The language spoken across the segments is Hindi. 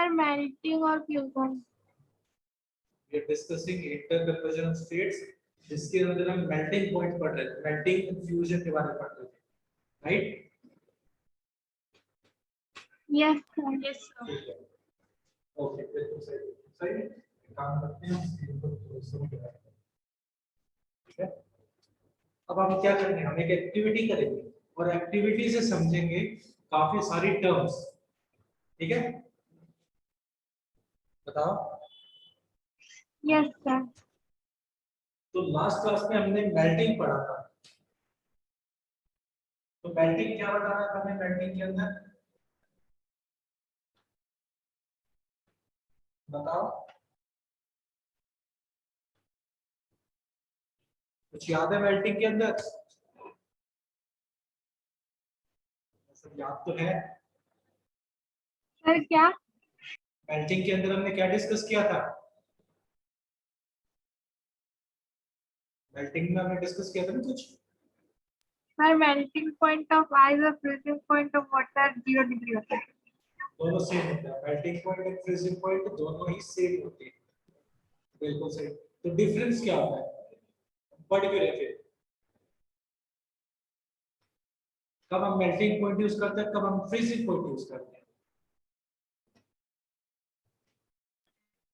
सर मेल्टिंग और fusion. We are discussing inter combustion of states, जिसके अंदर हम मेल्टिंग पॉइंट पढ़ रहे थे, मेल्टिंग एंड फ्यूजन के बारे में पढ़ रहे थे, right? Yes sir. Yes sir. Okay, बिल्कुल सही सही। काम करते हैं, स्क्रीन को क्लोज करेंगे, ठीक है? अब हम क्या करेंगे, हम एक एक्टिविटी करेंगे और एक्टिविटी से समझेंगे काफी सारी टर्म्स, ठीक है? बताओ। Yes sir. तो लास्ट क्लास में हमने मेल्टिंग पढ़ा था, तो मेल्टिंग क्या बताना था हमें मेल्टिंग के अंदर, बताओ। कुछ याद है मेल्टिंग के अंदर? सब याद तो है। सर क्या? मेल्टिंग के अंदर हमने क्या डिस्कस किया था? मेल्टिंग में हमने डिस्कस किया था ना कुछ। Sir melting point of ice और freezing point of water 0 degree होता है। दोनों सेम होता है, मेल्टिंग पॉइंट और फ्रीजिंग पॉइंट दोनों ही सेम होते हैं, बिल्कुल सही। तो डिफरेंस क्या होता है, पढ़ के रहे फिर। कब हम मेल्टिंग पॉइंट यूज करते हैं, कब हम फ्रीजिंग पॉइंट यूज करते हैं?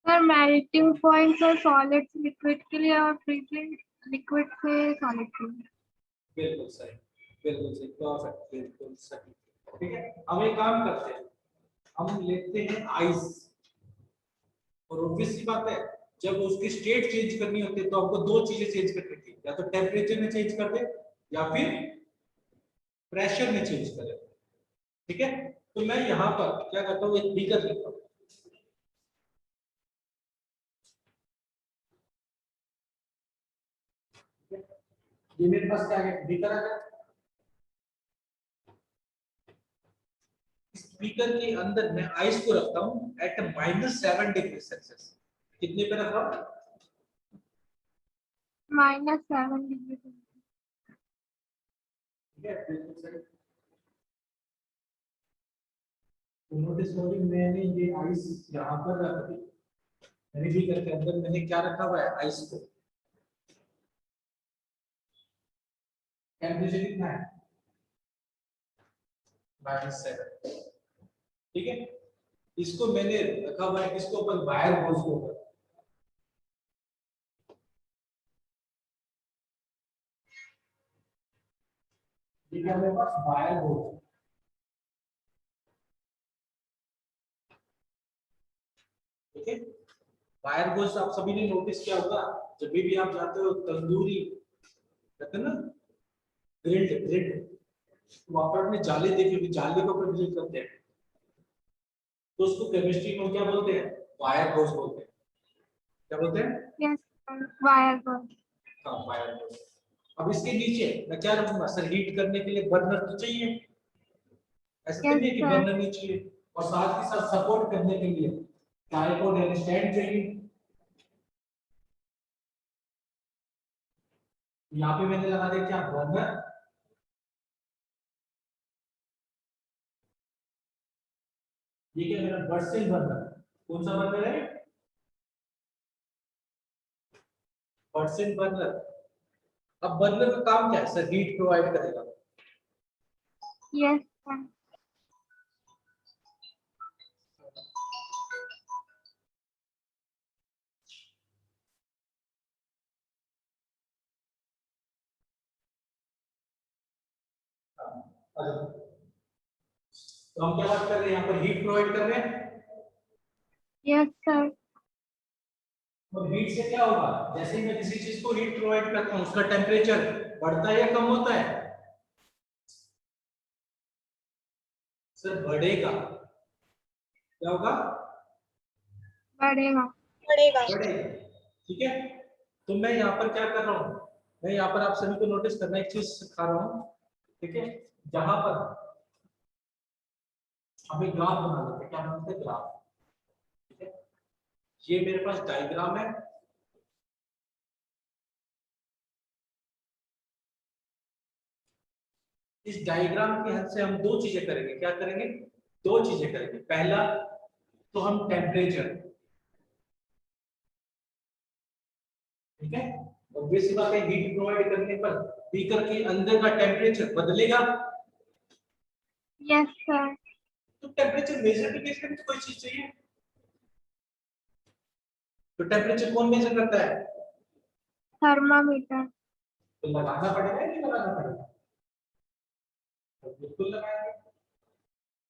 Sir melting point sir solid से लिक्विड के लिए और फ्रीजिंग लिक्विड से सॉलिड के लिए। बिल्कुल सही, बिल्कुल सही, परफेक्ट, बिल्कुल सही। ठीक है, अब एक काम करते हैं, हम लेते हैं आइस, और ऑब्वियस सी बात है, जब उसकी स्टेट चेंज करनी होती है तो आपको दो चीजें चेंज करनी थी, या तो टेम्परेचर में चेंज कर दे या फिर प्रेशर में चेंज कर दे, ठीक है? तो मैं यहाँ पर क्या करता हूँ, एक बीकर लेता हूँ, ये मेरे पास क्या है, बीकर आ गया। इस बीकर के अंदर मैं आइस को रखता हूँ एट -7 डिग्री सेल्सियस। कितने पे रख रहा हूँ? -7 डिग्री। ठीक है, बिल्कुल सही। तो नोटिस करो कि मैंने ये आइस यहाँ पर रख दी, मैंने बीकर के अंदर मैंने क्या रखा हुआ है, आइस को। टेम्परेचर कितना है, -7, ठीक है? इसको मैंने रखा हुआ है, इसको अपन वायर होज को ऊपर, ठीक है, मेरे पास वायर होज, ठीक है? वायर होज आप सभी ने नोटिस किया होगा, जब भी आप जाते हो तंदूरी, कहते हैं ना, ग्रिल्ड ग्रिल्ड, तो वहां पर अपने जाले देखी होगी, जाले को ऊपर ग्रिल करते हैं, तो उसको केमिस्ट्री में क्या बोलते हैं, वायर होज बोलते हैं। क्या बोलते हैं? यस सर, वायर होज। हाँ, वायर होज। अब इसके नीचे मैं क्या रखूंगा सर, हीट करने के लिए बर्नर तो चाहिए, ऐसा तो यस नहीं है कि सर। बर्नर नहीं चाहिए, और साथ ही साथ सपोर्ट करने के लिए ट्राइपॉड या स्टैंड चाहिए। यहाँ पे मैंने लगा दिया क्या, बर्नर, ये क्या मेरा बर्सिल बर्नर, कौन सा बर्नर है, बर्सिल बर्नर। अब बर्नर का काम क्या है सर, हीट प्रोवाइड करेगा। Yes sir. तो हम क्या बात कर रहे हैं, यहाँ पर हीट प्रोवाइड कर रहे हैं, यस सर। और हीट से क्या होगा, जैसे ही मैं किसी चीज को हीट प्रोवाइड करता हूँ उसका टेम्परेचर बढ़ता है या कम होता है, सर बढ़ेगा। क्या होगा, बढ़ेगा। बढ़ेगा। बढ़ेगा, ठीक है? तो मैं यहाँ पर क्या कर रहा हूँ, मैं यहाँ पर आप सभी को नोटिस करना एक चीज सिखा रहा हूँ, ठीक है? जहां पर हम एक ग्राफ बना लेते हैं, क्या बनाते हैं, ग्राफ, ठीक है? ये मेरे पास डायग्राम है, इस डायग्राम की हेल्प से हम दो चीजें करेंगे, क्या करेंगे, दो चीजें करेंगे। पहला, तो हम टेम्परेचर, ठीक है, ऑब्वियस सी बात है हीट प्रोवाइड करने पर बीकर के अंदर का टेम्परेचर बदलेगा। Yes sir. तो टेम्परेचर मेजर करने के लिए तो कोई चीज चाहिए, तो टेम्परेचर कौन मेजर करता है? थर्मामीटर। तो लगाना पड़ेगा या नहीं लगाना पड़ेगा? तो बिल्कुल लगाएंगे।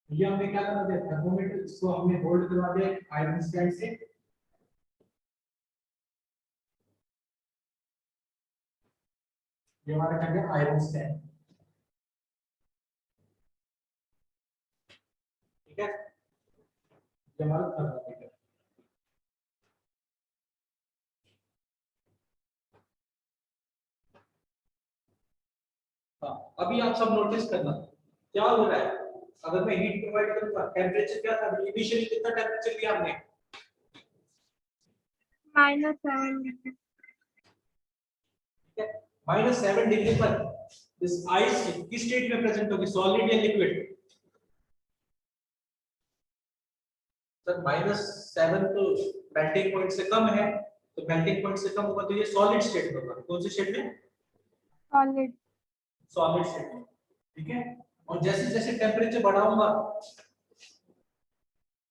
ये हमने क्या करवा दिया, थर्मोमीटर, इसको हमने होल्ड करवा दिया आयरन स्टैंड से। ये हमारा क्या है, आयरन स्टैंड, ठीक है, ये हमारा थर्मोमीटर। हाँ, अभी आप सब नोटिस करना क्या हो रहा है। अगर मैं हीट प्रोवाइड करूंगा, टेम्परेचर क्या था इनिशियली, कितना टेम्परेचर लिया हमने? -7 -7 डिग्री पर इस आइस किस स्टेट में प्रेजेंट होगी, सॉलिड या लिक्विड? सर -7 तो मेल्टिंग पॉइंट से कम है, तो मेल्टिंग पॉइंट से कम होगा तो ये सॉलिड स्टेट में होगा। कौन से स्टेट में? सॉलिड। सॉलिड स्टेट में, ठीक है। और जैसे जैसे टेम्परेचर बढ़ाऊंगा,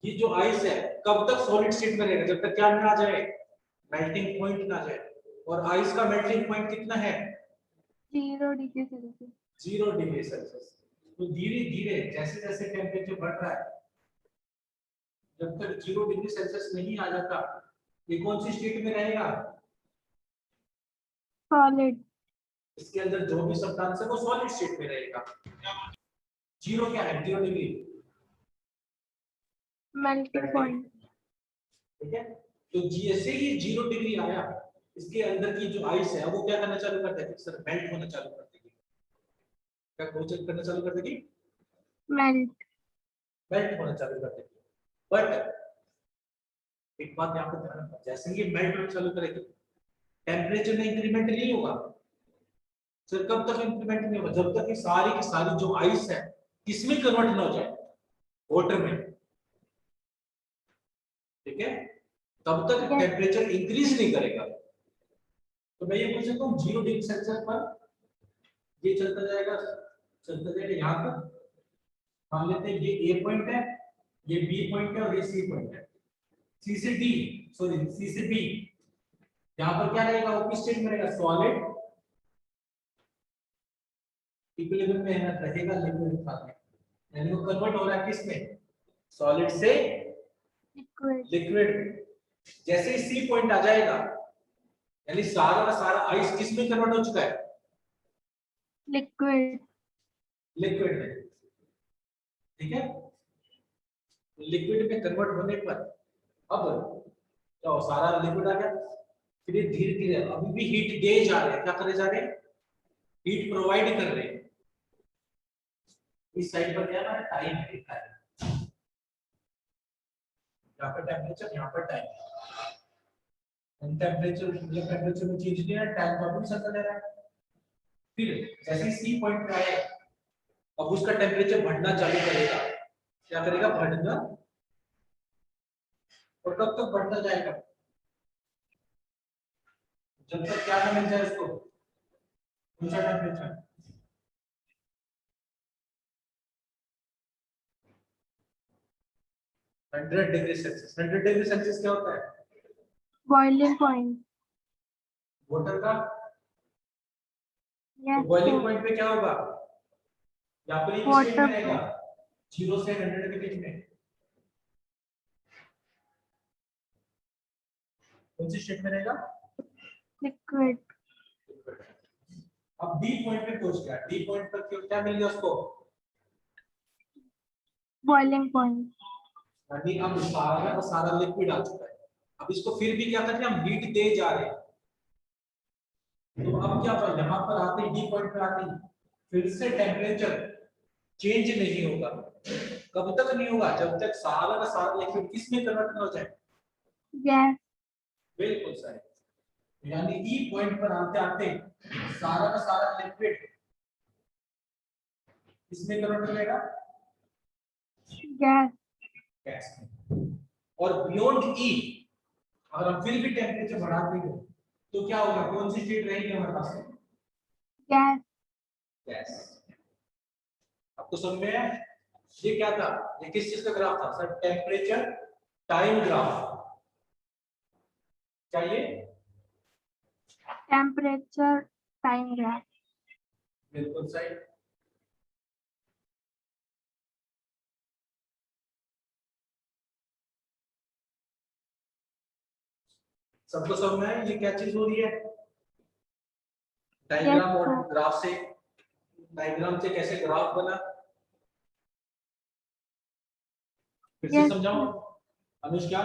ये जो आइस है कब तक सॉलिड स्टेट में रहेगा, जब तक क्या ना आ जाए, मेल्टिंग पॉइंट ना आ जाए। और आइस का मेल्टिंग पॉइंट कितना है? 0 डिग्री सेल्सियस। 0 degree Celsius. तो धीरे धीरे जैसे जैसे टेम्परेचर बढ़ रहा है, जब तक 0 डिग्री सेल्सियस नहीं आ जाता, ये कौन सी स्टेट में रहेगा? सॉलिड। इसके अंदर जो भी सब्सटेंस है वो सॉलिड स्टेट में रहेगा। जीरो क्या है? 0 डिग्री मेल्टिंग पॉइंट। ठीक है। तो जैसे ही 0 डिग्री आया, इसके अंदर की जो आइस है वो क्या करना चालू कर देगी? सर मेल्ट होना चालू कर देगी। क्या करना चालू कर देगी? मेल्ट। मेल्ट होना चालू कर देगी। बट एक बात यहाँ पे ध्यान रखना, जैसे ही मेल्ट होना चालू करेगी, टेम्परेचर में इंक्रीमेंट नहीं होगा। सर कब तक इंक्रीमेंट नहीं होगा? जब तक कि सारी की सारी जो आइस है किसमें कन्वर्ट ना हो जाए, वाटर में, ठीक है, तब तक टेम्परेचर इंक्रीज नहीं करेगा। तो मैं ये बोल सकता हूँ 0 डिग्री सेल्सियस पर ये चलता जाएगा यहाँ तक। मान लेते हैं ये ए पॉइंट है, ये बी पॉइंट है और ये सी पॉइंट है। सी से डी, सॉरी सी से बी, यहाँ पर क्या रहेगा, वो किस स्टेट में रहेगा? सॉलिड। इक्विलिब्रियम में रहेगा लिक्विड के साथ में, यानी वो कन्वर्ट हो रहा है किस में? सॉलिड से लिक्विड। जैसे ही सी पॉइंट आ जाएगा, यानी सारा का सारा आइस किस में कन्वर्ट हो चुका है? लिक्विड। लिक्विड में, ठीक है। लिक्विड में कन्वर्ट होने पर अब तो सारा लिक्विड आ गया। फिर ये धीरे धीरे अभी भी हीट दे जा रहे हैं, क्या करे जा रहे हैं? हीट प्रोवाइड कर रहे हैं। इस साइड पर क्या है? टाइम लिखा है, यहाँ पर टेम्परेचर, यहाँ पर टाइम। टेम्परेचर, ये टेम्परेचर में चेंज नहीं है, टाइम का भी सर्कल ले रहा है। फिर जैसे सी पॉइंट पे आए, अब उसका टेम्परेचर बढ़ना चालू करेगा। क्या करेगा? बढ़ना। और कब तक बढ़ता जाएगा? जब तक क्या ना मिल जाए उसको, ऊंचा temperature. Hundred degree Celsius. 100 degree Celsius क्या होता है? Boiling point. वाटर का। तो यस बॉइलिंग पॉइंट पे क्या होगा? यहाँ पर एक स्टेट में वाटर। रहेगा 0 से 100 के बीच में। कौन सी स्टेट में रहेगा? लिक्विड। अब डी पॉइंट पे पहुंच गया। डी पॉइंट पर क्या मिल गया उसको? Boiling point. यानी अब सारा का सारा लिक्विड आ चुका है। अब इसको फिर भी क्या कर रहे हैं हम? हीट दे जा रहे हैं। तो अब क्या पर यहाँ पर आते ही, डी पॉइंट पर आते ही फिर से टेम्परेचर चेंज नहीं होगा। कब तक नहीं होगा? जब तक सारा का सारा लिक्विड किस में कन्वर्ट ना हो जाए? गैस। बिल्कुल सही। यानी ई पॉइंट पर आते आते सारा का सारा लिक्विड इसमें कन्वर्ट हो जाएगा गैस। गैस में। और बियॉन्ड ई अगर हम फिर भी टेम्परेचर बढ़ाते हैं तो क्या होगा, कौन सी स्टेट रहेगी हमारे पास? गैस। गैस। अब तो समझ में आया? ये क्या था, ये किस चीज का ग्राफ था सर? Temperature time graph. क्या ये? Temperature time graph. बिल्कुल सही। सबको समझ में आया ये क्या चीज हो रही है? डायग्राम और sir. ग्राफ से, डायग्राम से कैसे ग्राफ बना, फिर से Yes, समझाऊं? sir. अनुष्का?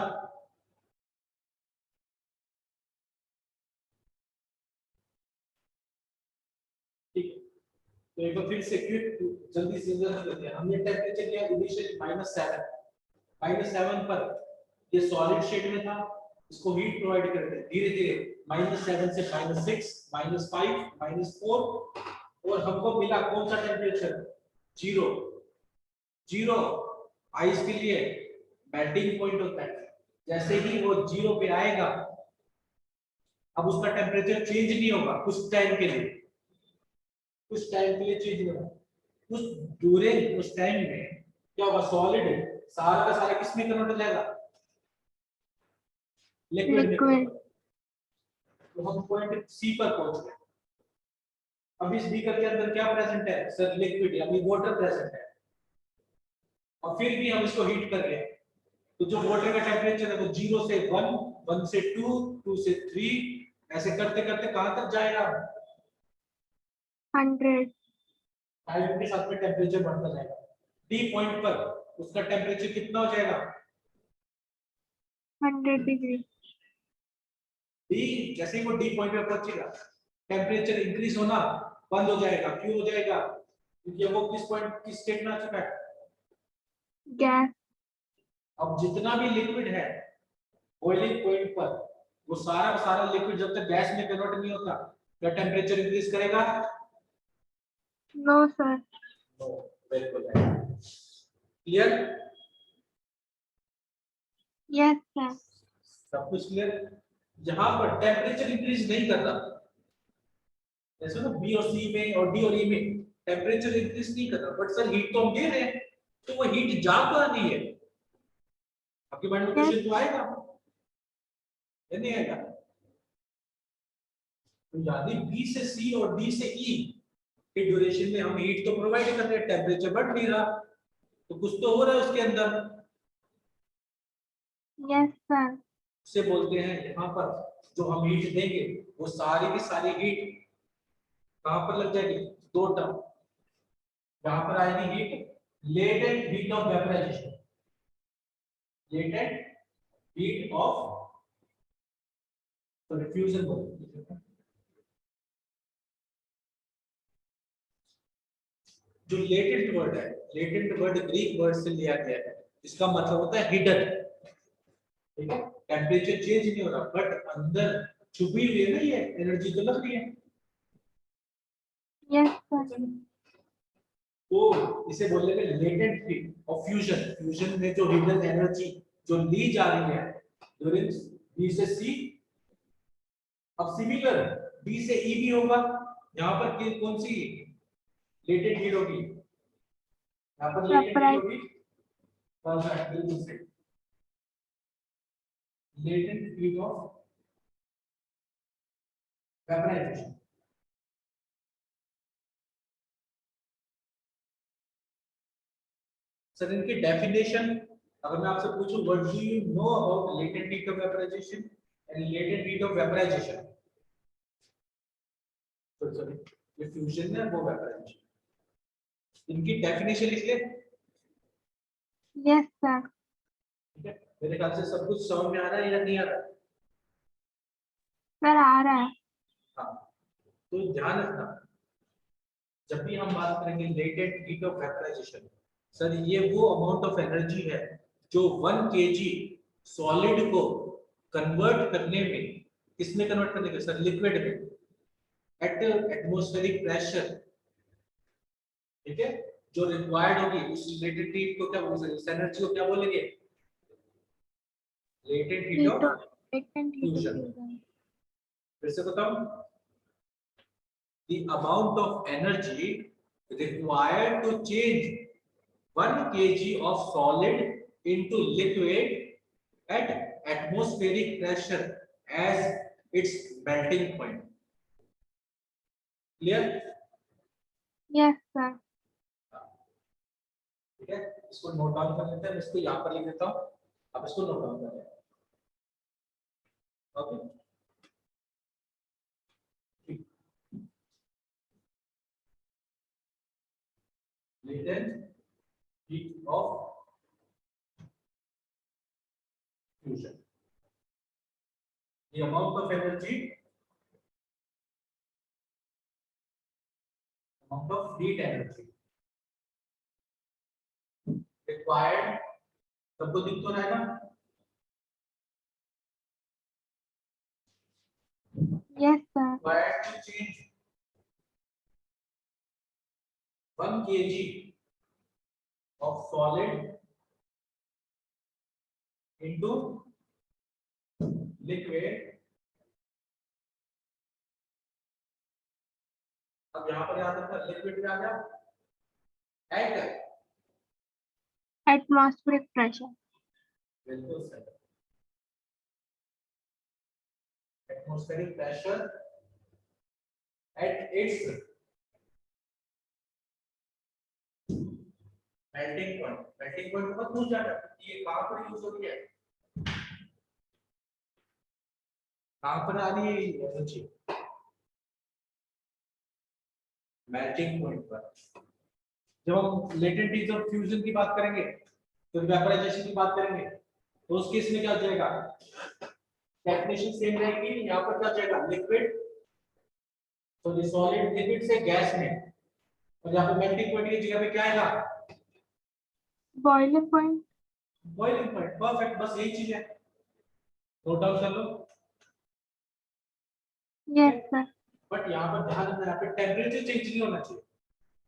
ठीक है, तो एक बार फिर से क्विक जल्दी से जल्दी करते हैं। हमने टेम्परेचर लिया इनिशियल -7, -7 पर ये सॉलिड स्टेट में था, इसको हीट प्रोवाइड करते हैं धीरे धीरे -7 से -6, -5, -4 और हमको मिला कौन सा टेम्परेचर? 0। 0 आइस के लिए मेल्टिंग पॉइंट होता है। जैसे ही वो 0 पे आएगा, अब उसका टेम्परेचर चेंज नहीं होगा कुछ टाइम के लिए, कुछ टाइम के लिए चेंज नहीं होगा। उस ड्यूरिंग उस टाइम में क्या होगा? सॉलिड सारा का सारा किस में कन्वर्ट हो जाएगा? लिक्विड में Liquid. convert। तो हम पॉइंट सी पर पहुंच गए। अब इस बीकर के अंदर क्या प्रेजेंट है सर? लिक्विड यानी वाटर प्रेजेंट है, और फिर भी हम इसको हीट कर रहे हैं। तो जो वाटर का टेम्परेचर है वो 0 से 1, 1 से 2, 2 से 3 ऐसे करते करते कहां तक जाएगा? 100. टाइम के साथ में टेम्परेचर बढ़ता जाएगा। डी पॉइंट पर उसका टेम्परेचर कितना हो जाएगा? 100 degree. डी जैसे ही वो डी पॉइंट पे पहुंचेगा, टेम्परेचर इंक्रीज होना बंद हो जाएगा। क्यों हो जाएगा? क्योंकि वो किस पॉइंट किस स्टेट में आ चुका है? Gas. अब जितना भी लिक्विड है बॉइलिंग पॉइंट पर, वो सारा का सारा लिक्विड जब तक गैस में कन्वर्ट नहीं होता, क्या टेम्परेचर इंक्रीज करेगा? No, sir. नो। बिल्कुल है। क्लियर? Yes, sir. सब कुछ क्लियर? जहां पर टेम्परेचर इंक्रीज नहीं कर रहा, जैसे ना बी और सी में और डी और ई में टेम्परेचर इंक्रीज नहीं कर रहा, बट सर हीट तो हम दे रहे हैं, तो वो हीट जा तो रही है। आपके माइंड में Yes. क्वेश्चन तो आएगा या नहीं आएगा? तो यानी बी से सी और डी से ई के ड्यूरेशन में हम हीट तो प्रोवाइड कर रहे हैं, टेम्परेचर बढ़ नहीं रहा, तो कुछ तो हो रहा है उसके अंदर। Yes, sir. उसे बोलते हैं यहाँ पर जो हम हीट देंगे वो सारी की सारी हीट कहां पर लग जाएगी? दो टर्म। यहाँ पर आएगी heat, latent heat of vaporization, latent heat of fusion बोलते। जो लेटेंट वर्ड है, लेटेंट वर्ड ग्रीक वर्ड से लिया गया है, इसका मतलब होता है हिडन। ठीक है, टेम्परेचर चेंज नहीं हो रहा बट अंदर छुपी हुई है ना, ये एनर्जी तो लग रही है। Yes, sir. तो इसे बोलेंगे latent heat of fusion. Fusion में जो हिडन एनर्जी जो ली जा रही है ड्यूरिंग बी से सी। अब सिमिलर बी से ई भी होगा। यहाँ पर कौन सी लेटेंट हीट होगी? यहाँ पर लेटेंट हीट होगी latent heat of vaporization. Sir इनकी डेफिनेशन अगर मैं आपसे पूछूं, what do you know about latent heat of vaporization and latent heat of vaporization? Sorry, ये फ्यूजन है वो वेपराइजेशन, इनकी डेफिनेशन लिख ले। Yes, sir. ठीक है, मेरे ख्याल से सब कुछ समझ में आ रहा है या नहीं आ रहा? Sir, आ रहा है। हाँ, तो ध्यान रखना जब भी हम बात करेंगे latent heat of vaporization, sir ये वो अमाउंट ऑफ एनर्जी है जो 1 kg सॉलिड को कन्वर्ट करने में, किसमें कन्वर्ट करने के सर? लिक्विड में, एट एटमॉस्फेरिक प्रेशर। ठीक है, जो रिक्वायर्ड होगी उस लेटेंट हीट को क्या बोलेंगे? इस एनर्जी को क्या बोलेंगे? Latent heat Heat of of latent heat of fusion. fusion. फिर से बताऊं, the amount of energy required to change 1 kg of solid into liquid at atmospheric pressure as its melting point। Clear? Yes, sir. ठीक है, इसको नोट डाउन कर लेते हैं, मैं इसको यहाँ पर लिख देता हूँ, आप इसको नोट डाउन कर लें। Okay, latent heat of fusion, the amount of energy, amount of heat energy required, सबको दिख तो रहा है ना? Yes, sir. Required to change 1 kg of solid into liquid। अब यहाँ पर याद रखना, लिक्विड में आ गया एट Atmospheric pressure. बिल्कुल सही, atmospheric pressure at its melting point. Melting point बहुत पूछ जाता है, ये कहाँ पर यूज होती है, कहाँ पर आ रही है एनर्जी? मेल्टिंग पॉइंट पर। जब हम लेटेंट हीट ऑफ फ्यूजन की बात करेंगे, तो वेपराइजेशन की बात करेंगे, तो उस केस में क्या जाएगा, डेफिनेशन सेम रहेगी। यहाँ पर क्या जाएगा, लिक्विड, तो सॉलिड लिक्विड से गैस में, और यहाँ पे मेल्टिंग पॉइंट की जगह पे क्या आएगा, Boiling point. Boiling point. Perfect, बस यही चीज है, नोट डाउन कर लो। Yes, sir. बट यहाँ पर ध्यान रखना, यहाँ पे टेम्परेचर चेंज नहीं होना चाहिए।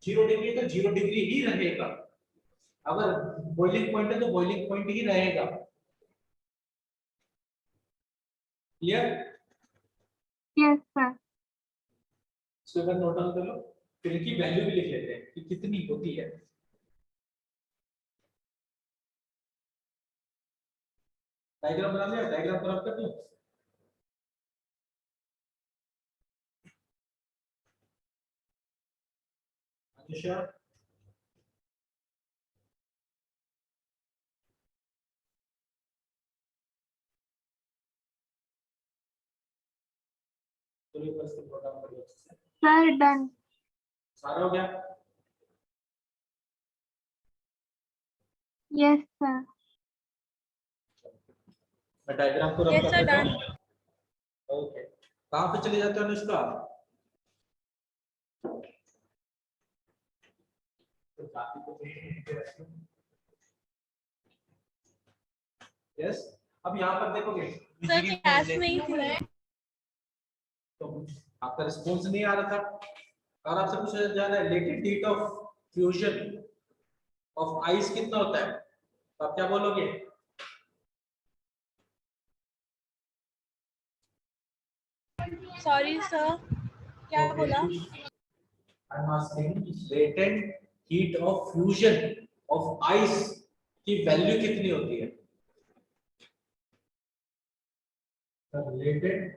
0 डिग्री तो 0 डिग्री ही रहेगा, अगर बॉइलिंग पॉइंट है तो बॉइलिंग पॉइंट ही रहेगा। क्लियर? Yes, sir. इसको एक बार नोट डाउन कर लो, फिर इनकी वैल्यू भी लिख लेते हैं कि कितनी होती है। डायग्राम बना लिया, डायग्राम खराब कर दूं? अनुषा, तो ये बस नोट डाउन कर लो अच्छे से। Sir, done. सारा हो गया? Yes, sir. मैं डायग्राम को रब Yes, कर sir, देता done. हूं। ओके, कहां पे चले जाते हो अनुष्का? यस, अब यहाँ पर देखोगे सर क्लास में ही थी। तो आपका रिस्पॉन्स नहीं आ रहा था, और आपसे पूछा जा रहा है latent heat of fusion of ice कितना होता है, तो आप क्या बोलोगे? सॉरी सर, क्या बोला? I am asking latent heat of fusion of ice की वैल्यू कितनी होती है? Latent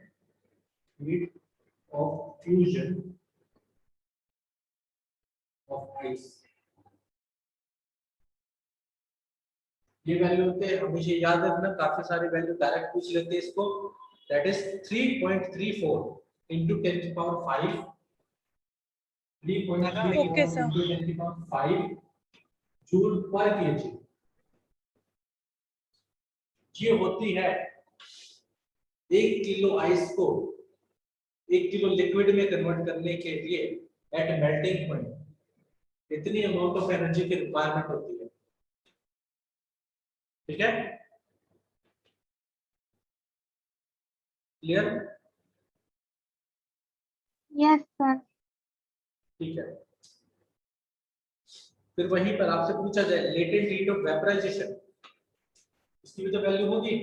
heat of fusion of ice, ये वैल्यू होते हैं, हमेशा याद रखना, काफी सारे वैल्यू डायरेक्ट पूछ लेते हैं इसको। That is 3.34 into 10 to the power 5, 3.34 Okay, sir. into 10 to the power 5 joule पर kg। ये होती है 1 किलो आइस को 1 किलो लिक्विड में कन्वर्ट करने के लिए एट मेल्टिंग पॉइंट इतनी अमाउंट ऑफ एनर्जी की रिक्वायरमेंट होती है। ठीक है, क्लियर? Yes, sir. ठीक है, फिर वहीं पर आपसे पूछा जाए लेटेंट हीट ऑफ वेपराइजेशन, इसकी भी तो वैल्यू होगी।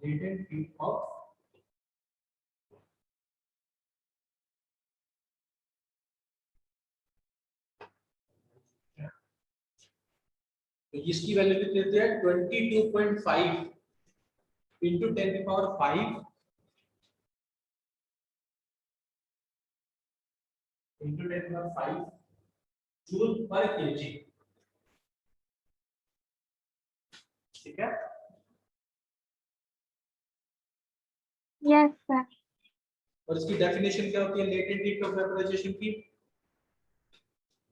latent heat of तो इसकी वैल्यू कितनी होती है 22.5 into 10 की पावर 5 into 10 की पावर 5 जूल पर केजी। ठीक है, Yes, sir. और इसकी डेफिनेशन क्या होती है लेटेंट हीट ऑफ वेपोराइजेशन की?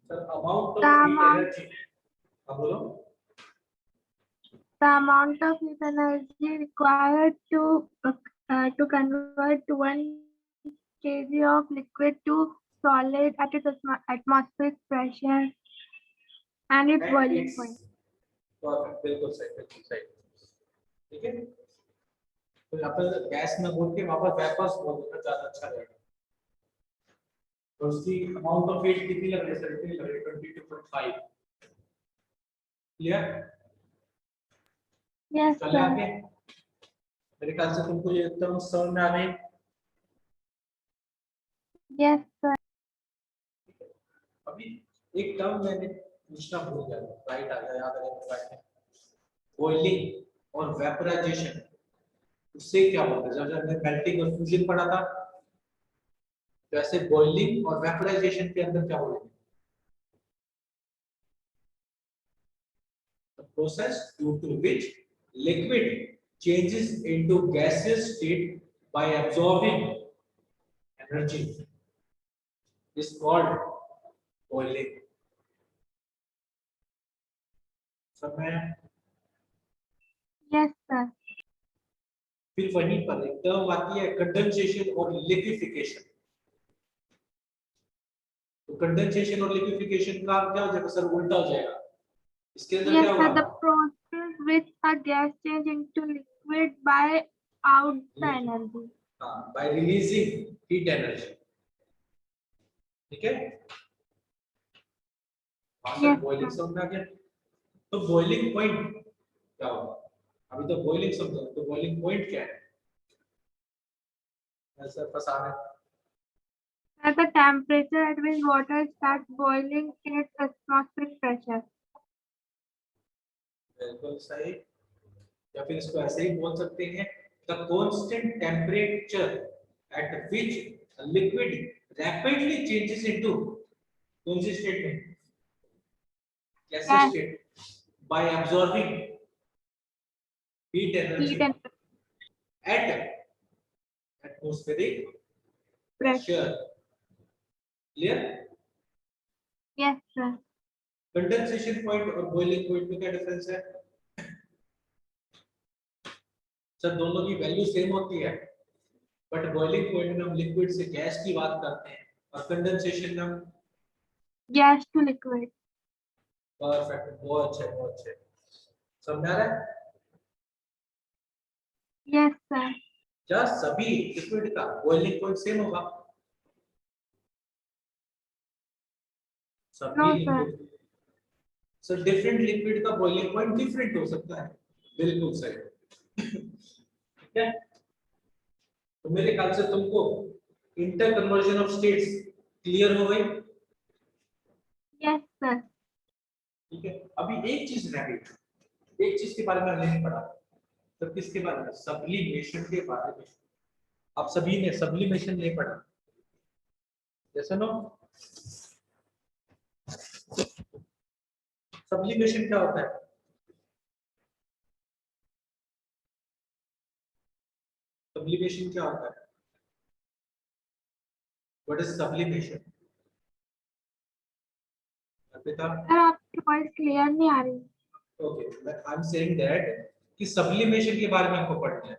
Sir amount The of heat amount, energy. अब बोलो। the amount of heat energy required to convert 1 kg of liquid to solid at its atmospheric pressure and its boiling point. Perfect, बिल्कुल सही, बिल्कुल सही। ठीक है, तो यहाँ पर गैस में बोल के वहां पर वेपर्स बोल देना ज्यादा अच्छा रहेगा। तो उसकी अमाउंट ऑफ हीट कितनी लग रही है सर? कितनी लग रही है 22.5। क्लियर? Yes, चले sir. आगे। मेरे ख्याल से तुमको ये एकदम समझ में आ गई। Yes, sir. अभी एक टर्म मैंने पूछना भूल गया, राइट आ गया, याद आ गया। बॉइलिंग और वेपोराइजेशन, उससे क्या बोलते हैं? जब हमने मेल्टिंग और फ्यूजन पढ़ा था, वैसे बॉइलिंग और वेपोराइजेशन के अंदर क्या बोलेंगे? The process due to which liquid changes into gaseous state by absorbing energy is called boiling. समय Yes, sir. फिर वहीं पर एक टर्म आती है कंडेंसेशन और लिक्विफिकेशन। तो कंडेंसेशन और लिक्विफिकेशन का क्या हो जाएगा सर? उल्टा हो जाएगा। इसके अंदर Yes, क्या sir. हुआ? The process which a gas change into liquid by out the energy. हाँ, by releasing heat energy। ठीक है, Yes, बॉइलिंग sir. समझ में आ गया। तो बॉइलिंग पॉइंट क्या होगा? अभी तो बॉइलिंग समझो, तो बॉइलिंग पॉइंट क्या है? सर फंसा रहे। At the temperature at which water starts boiling in its atmospheric pressure. बिल्कुल सही। या फिर इसको ऐसे ही बोल सकते हैं, the constant temperature at which liquid rapidly changes into, कौन सी स्टेट में? कैसे Yes. State? Bye absorbing heat energy Heat and at atmospheric pressure. Pressure. Clear? Yes, sir. Condensation point और बॉइलिंग पॉइंट में क्या डिफरेंस है? सर दोनों की वैल्यू सेम होती है, बट बॉइलिंग पॉइंट में हम लिक्विड से गैस की बात करते हैं और कंडेंसेशन में हम Gas to liquid. परफेक्ट, बहुत अच्छे, बहुत अच्छे। समझ आ रहा है? Yes, sir. क्या सभी लिक्विड का बॉइलिंग पॉइंट सेम होगा? सभी No, sir. Liquid, sir different liquid का बॉइलिंग पॉइंट डिफरेंट हो सकता है। बिल्कुल सही। ठीक है, तो मेरे ख्याल से तुमको inter conversion of states clear हो गई। Yes, sir. ठीक है, अभी एक चीज रह गई, एक चीज के बारे में हमने नहीं पढ़ा। तो किसके बारे में? सब्लिमेशन के बारे में। आप सभी ने सब्लिमेशन नहीं पढ़ा, जैसे नो। सब्लिमेशन क्या होता है? सब्लिमेशन क्या होता है? What is sublimation? Arpita? Sir, आपकी वॉइस क्लियर नहीं आ रही। Okay, I am saying that कि सब्लिमेशन के बारे में आपको पढ़ना है।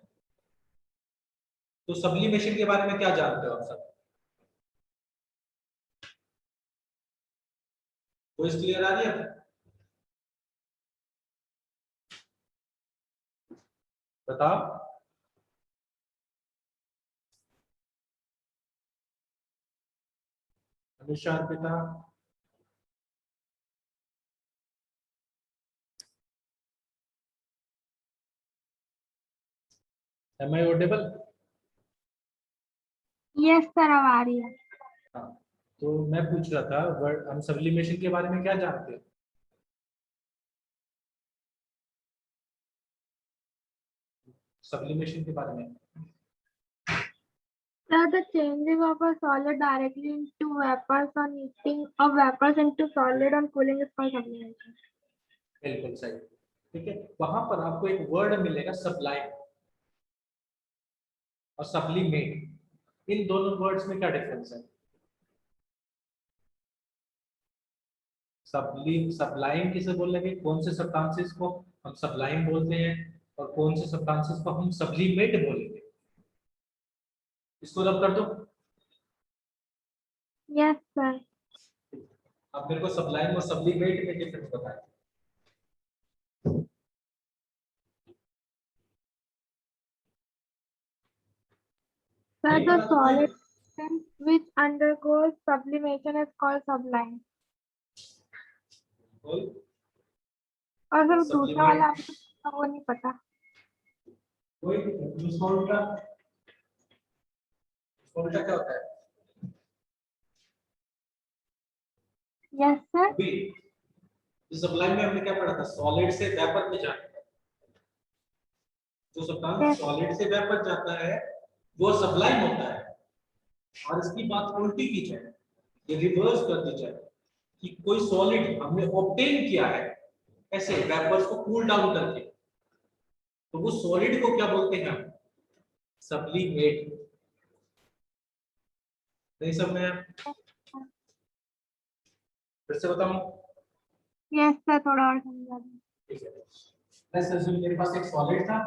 तो सब्लिमेशन के बारे में क्या जानते हो आप सब? वॉइस क्लियर आ रही है? बताओ। Anusha, Arpita? Am I audible? Yes sir, अब आ रही है। हाँ, तो मैं पूछ रहा था वर्ड, हम सब्लिमेशन के बारे में क्या जानते हैं? सब्लिमेशन के बारे में Sir, the changing of a solid directly into vapors or heating of vapors into solid on cooling is called sublimation. बिल्कुल सही। ठीक है, वहां पर आपको एक वर्ड मिलेगा सब्लाइम और सब्लिमेट। इन दोनों वर्ड्स में क्या डिफरेंस है? सब्लाइम किसे बोलेंगे? कौन से सब्सटेंसेस को हम सब्लाइम बोलते हैं और कौन से सब्सटेंसेस को हम सब्लिमेट बोलेंगे? इसको रब कर दो। Yes, sir. अब मेरे को सब्लाइम और सब्लिमेट में डिफरेंस बताएं। Sir, नहीं the पता तो solid substance which undergoes sublimation is called sublime. बोल। और सर दूसरा Sublimate। वाला आपको वो नहीं पता। कोई उसका उल्टा क्या होता है? Yes, sir. अभी इस सब्लाइम में हमने क्या पढ़ा था? सॉलिड से वेपर में जाना है। जो सब्सटेंस Yes. सॉलिड से वेपर जाता है वो सब्लाइम होता है। और इसकी बात उल्टी की जाए, ये रिवर्स कर दी जाए कि कोई सॉलिड हमने ऑब्टेन किया है ऐसे वेपर्स को कूल डाउन करके, तो वो सॉलिड को क्या बोलते हैं हम? सब्लिमेट। नहीं सब में फिर से बताऊं? Yes, sir. थोड़ा और समझा दो। ठीक है, लेट्स अज्यूम मेरे पास एक सॉलिड था,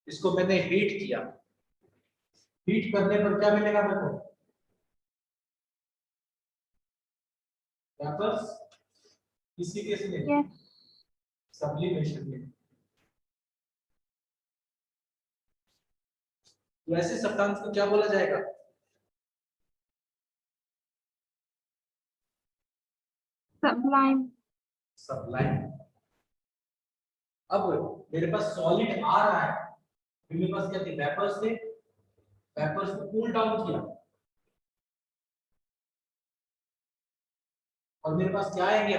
इसको मैंने हीट किया। हीट करने पर क्या मिलेगा मेरे को? वेपर्स। इसी केस में Yes. सब्लिमेशन में तो ऐसे सब्सटेंस को क्या बोला जाएगा? Sublime. सब्लाइम। अब मेरे पास सॉलिड आ रहा है, मेरे पास क्या थे? वेपर्स थे। वेपर्स को कूल डाउन किया और मेरे पास क्या आएंगे?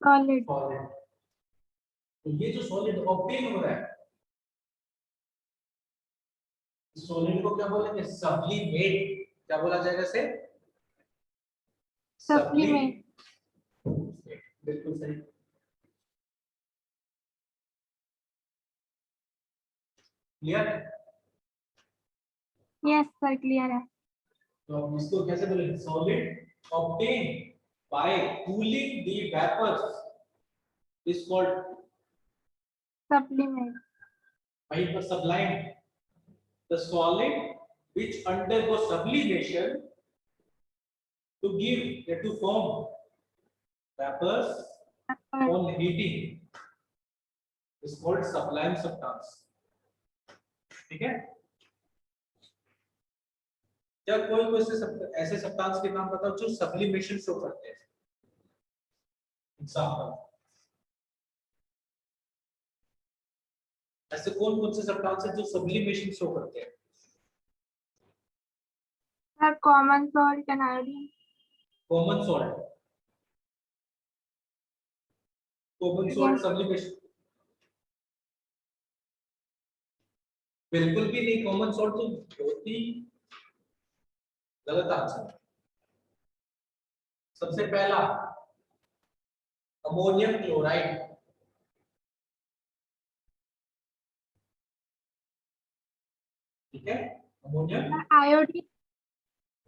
Solid. सॉलिड। तो ये जो सॉलिड ऑब्टेन हो रहा है, सॉलिड को क्या बोलेंगे? सब्लिमेट। क्या बोला जाएगा इसे? Sublimate. बिल्कुल सही। क्लियर? Yes, sir. Clear है। तो हम इसको कैसे बोलेंगे? Solid obtain by cooling the vapours is called Sublimate. वहीं पर sublime. The solid which undergo sublimation to give to form vapors on heating is called sublime substance। ठीक है? जब कोई ऐसे सब्सटेंस के नाम बताओ जो सब्लिमेशन शो करते हैं। एग्जांपल, ऐसे कौन कौन से सब्सटेंस है जो सब्लिमेशन शो करते हैं? Sir, common salt and iodine. Common salt. Common salt Yes. Sublimation बिल्कुल भी नहीं। कॉमन सॉल्ट तो बहुत ही गलत आंसर। सबसे पहला अमोनियम क्लोराइड। ठीक है, अमोनियम। Iodine.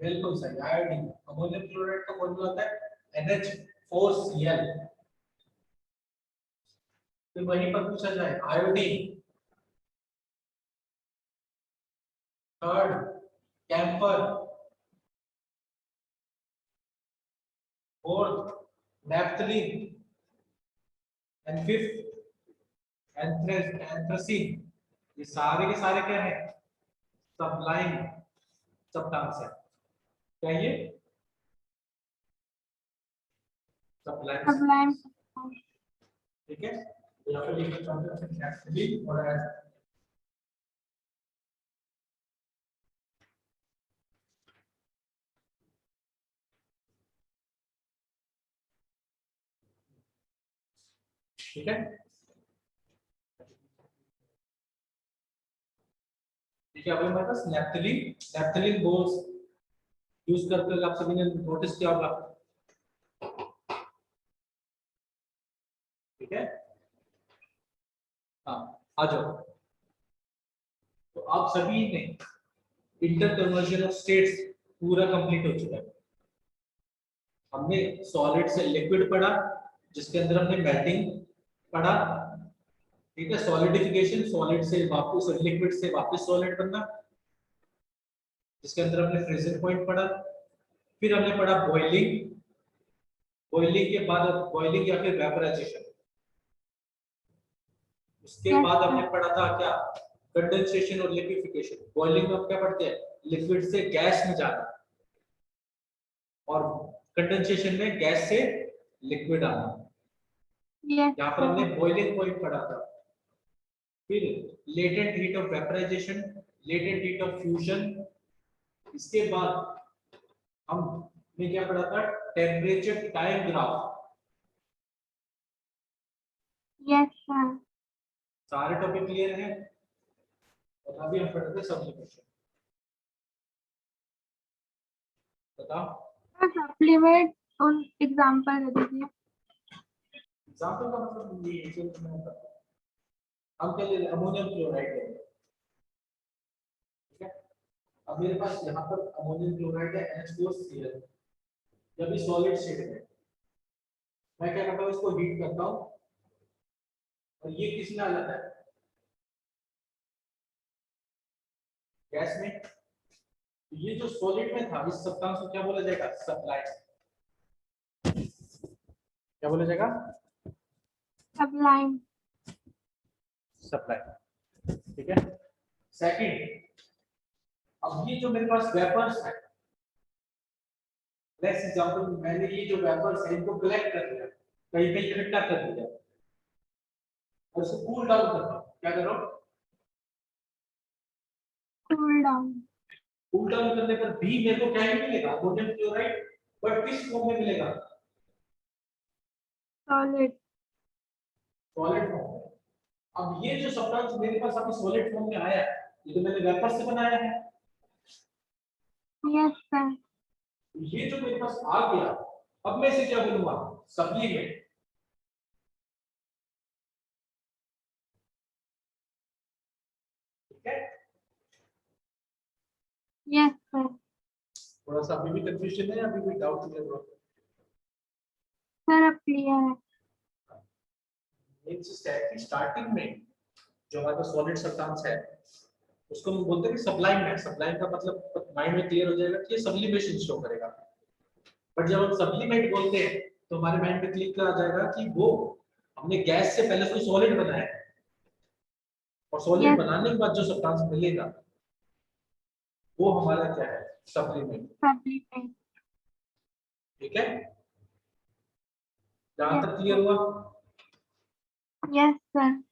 बिल्कुल सही, आयोडीन। अमोनियम क्लोराइड का फॉर्मूला होता है NH4Cl। फिर वहीं पर पूछा जाए iodine. Third camper. Fourth naphthalene and fifth anthracene. ये सारे के सारे क्या है? सब्लाइम सब्सटेंस है। क्या ये सब्लाइम? Sublime. ठीक है, यहाँ पे लिख सकता हूँ एक्चुअली और ठीक है। ठीक है, अभी हमारे पास नैप्थलीन बोल्स यूज करके आप सभी ने नोटिस किया होगा। ठीक है, हाँ आ जाओ। तो आप सभी ने इंटर कन्वर्जन ऑफ स्टेट्स पूरा कंप्लीट हो चुका है। हमने सॉलिड से लिक्विड पढ़ा, जिसके अंदर हमने मेल्टिंग पढ़ा। ठीक है, सॉलिडिफिकेशन, सॉलिड से वापस लिक्विड से वापस सॉलिड बनना, जिसके अंदर हमने फ्रीजिंग पॉइंट पढ़ा। फिर हमने पढ़ा बॉइलिंग, बॉइलिंग के बाद बॉइलिंग या फिर वेपराइजेशन। उसके बाद हमने पढ़ा था क्या, कंडेंसेशन और लिक्विफिकेशन। बॉइलिंग में हम क्या पढ़ते हैं, लिक्विड से गैस में जाना, और कंडेंसेशन में गैस से लिक्विड आना। यहाँ पर हमने बॉइलिंग पॉइंट पढ़ा था। फिर latent heat of vaporization, latent heat of fusion. इसके बाद हमने क्या पढ़ा था, temperature time graph. Yes sir. सारे टॉपिक क्लियर हैं। और अभी हम पढ़ते हैं सब्लिमेशन। बताओ सप्लीमेंट उन एग्जांपल दे दीजिए। एग्जांपल का मतलब ये है, हम क्या ले रहे हैं, अमोनियम क्लोराइड ले रहे हैं। ठीक है, अब मेरे पास यहाँ पर अमोनियम क्लोराइड है NH4Cl, जब ये सॉलिड स्टेट में, मैं क्या करता हूँ, इसको हीट करता हूँ, और ये किस में आ जाता है, गैस में। ये जो सॉलिड में था, इस सब्सटेंस को क्या बोला जाएगा, सप्लाई। क्या बोला जाएगा, सब्लाइम। सप्लाई। ठीक है, सेकंड, अब ये जो मेरे पास वेपर्स है, लेट्स एग्जांपल, मैंने ये जो वेपर्स है इनको कलेक्ट कर लिया, कहीं कहीं इकट्ठा कर दिया, और इसको कूल डाउन करता हूं। क्या करो, कूल डाउन। कूल डाउन करने पर भी मेरे को क्या ही मिलेगा, अमोनियम क्लोराइड, बट किस फॉर्म में मिलेगा, सॉलिड। सॉलिड फॉर्म में। अब ये जो सब्सटेंस मेरे पास अभी सॉलिड फॉर्म में आया है, ये तो मैंने वेपर से बनाया है। Yes sir. ये जो मेरे पास आ गया, अब मैं इसे क्या बोलूंगा, सप्लीमेंट। ठीक है, यस सर। थोड़ा सा अभी भी कंफ्यूजन है, अभी भी डाउट क्लियर हो, सर अब क्लियर है। स्टार्टिंग में जो हमारा सॉलिड सब्सटेंस है, उसको हम बोलते हैं कि सब्लाइम है। सब्लाइम का मतलब माइंड में क्लियर हो जाएगा कि ये सब्लिमेशन शो करेगा। बट जब हम सब्लिमेंट बोलते हैं तो हमारे माइंड में क्लियर आ जाएगा कि वो हमने गैस से पहले कोई सॉलिड बनाया है, और सॉलिड बनाने के बाद जो सब्सटेंस मिलेगा वो हमारा क्या है, सप्लीमेंट। सप्लीमेंट। ठीक है, जहां तक क्लियर हुआ। Yes sir.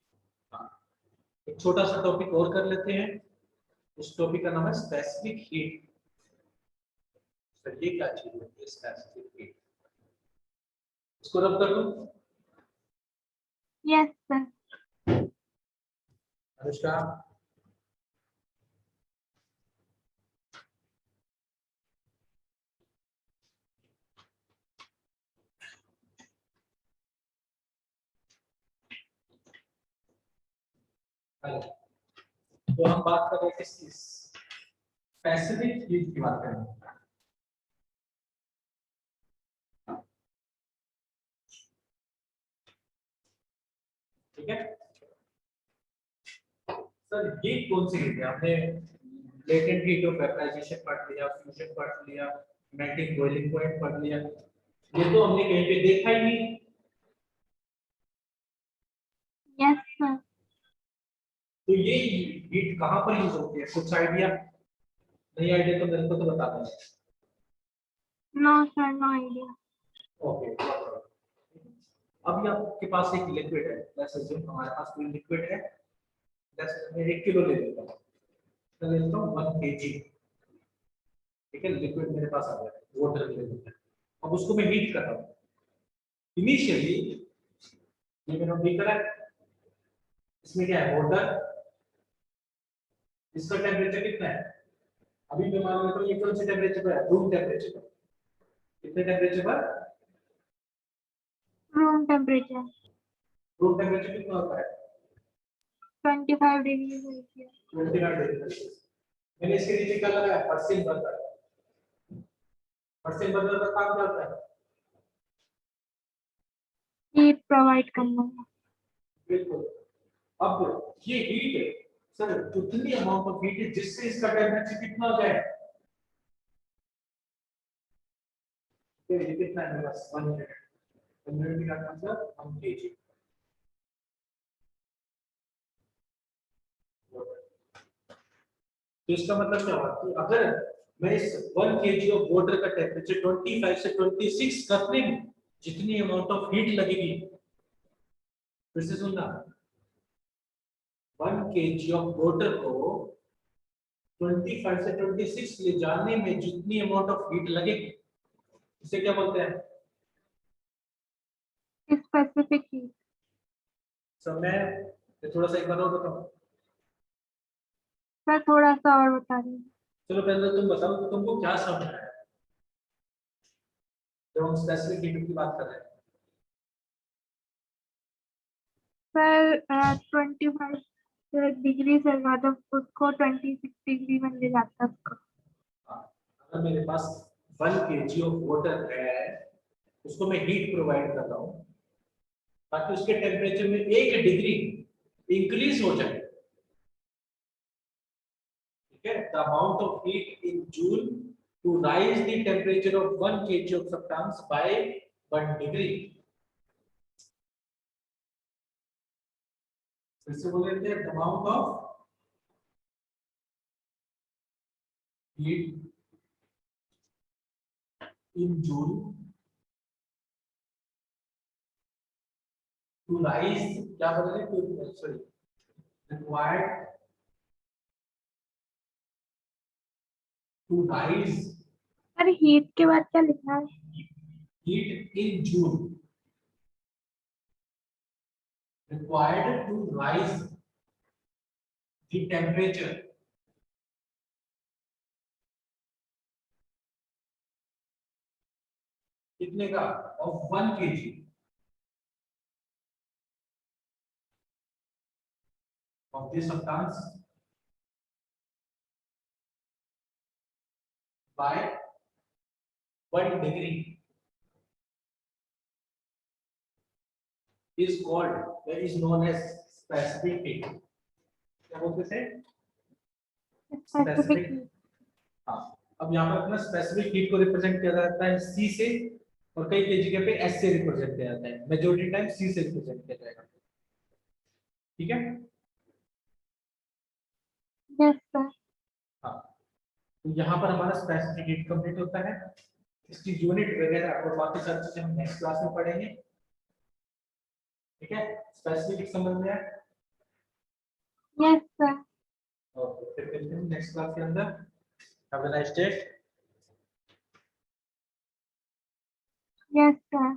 एक छोटा सा टॉपिक और कर लेते हैं, उस टॉपिक का नाम है स्पेसिफिक हीट। सर ये क्या चीज है, स्पेसिफिक हीट, इसको रब कर दो। Yes sir. अनुष्का, तो हम बात कर रहे हैं किसकी, स्पेसिफिक हीट की बात करेंगे। ठीक है सर, ये कौन सी हीट है, हमने लेटेंट हीट ऑफ वेपराइजेशन पढ़ लिया, फ्यूजन पढ़ लिया, मेल्टिंग बॉइलिंग पॉइंट पढ़ लिया, ये तो हमने कहीं पे देखा ही नहीं। Yes sir. तो ये हीट कहाँ पर यूज होती है, कुछ आइडिया? नहीं आइडिया तो मेरे को तो बता दें। No sir, no idea. Okay, अभी आपके पास एक लिक्विड है, लेट्स अज्यूम हमारे पास कोई लिक्विड है, लेट्स मैं 1 किलो ले लेता हूँ, तो ले लेता हूँ 1 kg, ठीक है, लिक्विड मेरे पास आ गया, वाटर ले लेते हैं। अब उसको मैं हीट कर रहा हूँ। इनिशियली ये मेरा बीकर है, इसमें क्या है, वाटर, इसका टेम्परेचर कितना है, अभी मैं मान लेता हूँ ये कौन से टेम्परेचर पर है, रूम टेम्परेचर पर। कितने टेम्परेचर पर, रूम टेम्परेचर रूम टेम्परेचर कितना होता है, 25 डिग्री सेल्सियस। 29 degree Celsius. मैंने इसके नीचे क्या लगाया, परसेंट बर्नर। परसेंट बर्नर का काम क्या होता है, हीट प्रोवाइड करना। बिल्कुल। अब ये हीट है सर, कितनी अमाउंट ऑफ हीट है जिससे इसका टेम्परेचर कितना हो जाए, तो ये कितना है, बस 1 मिनट, 1 मिनट का मतलब 1 kg। तो इसका मतलब क्या हुआ कि अगर मैं इस 1 kg ऑफ वाटर का टेम्परेचर 25 से 26 करने में जितनी अमाउंट ऑफ हीट लगेगी, फिर से सुनना, 1 kg ऑफ वाटर को 25 से 26 ले जाने में जितनी अमाउंट ऑफ हीट लगेगी, इसे क्या बोलते हैं, स्पेसिफिक हीट। समय। थोड़ा सा एक बार और बताओ। सर थोड़ा सा और बता दीजिए। चलो पहले तुम बताओ कि तुमको क्या समझ आया जब हम स्पेसिफिक हीट की बात कर रहे हैं। सर 25 डिग्री से ज्यादा उसको 26 डिग्री में ले जाता है उसको। अगर मेरे पास 1 kg ऑफ वाटर है, उसको मैं हीट प्रोवाइड कर रहा हूँ ताकि उसके टेम्परेचर में 1 डिग्री इंक्रीज हो जाए, ठीक है, the amount of heat in joule to rise the temperature of 1 kg of substance by 1 degree. फिर से बोल लेते हैं, the amount of heat in joule to rise, क्या बोल रहे हैं, sorry, required to rise sir heat के बाद क्या लिखना है? heat in June required to rise the temperature कितने का, of 1 kg of this substance by 1 degree is called, is known as specific heat। क्या बोलते थे, स्पेसिफिक हीट। हाँ। अब यहाँ पर अपना स्पेसिफिक हीट को रिप्रेजेंट किया जाता है सी से, और कई कई जगह पे एस से रिप्रेजेंट किया जाता है, मेजॉरिटी टाइम सी से रिप्रेजेंट किया जाएगा, ठीक है। Yes sir. हाँ, तो यहाँ पर हमारा स्पेसिफिक हीट कंप्लीट होता है। इसकी यूनिट वगैरह और बाकी सारी चीजें हम नेक्स्ट क्लास में पढ़ेंगे, ठीक है। स्पेसिफिक हीट समझ में आया, यस सर। ओके, फिर मिलते हैं नेक्स्ट क्लास के अंदर। Have a nice day. Yes sir.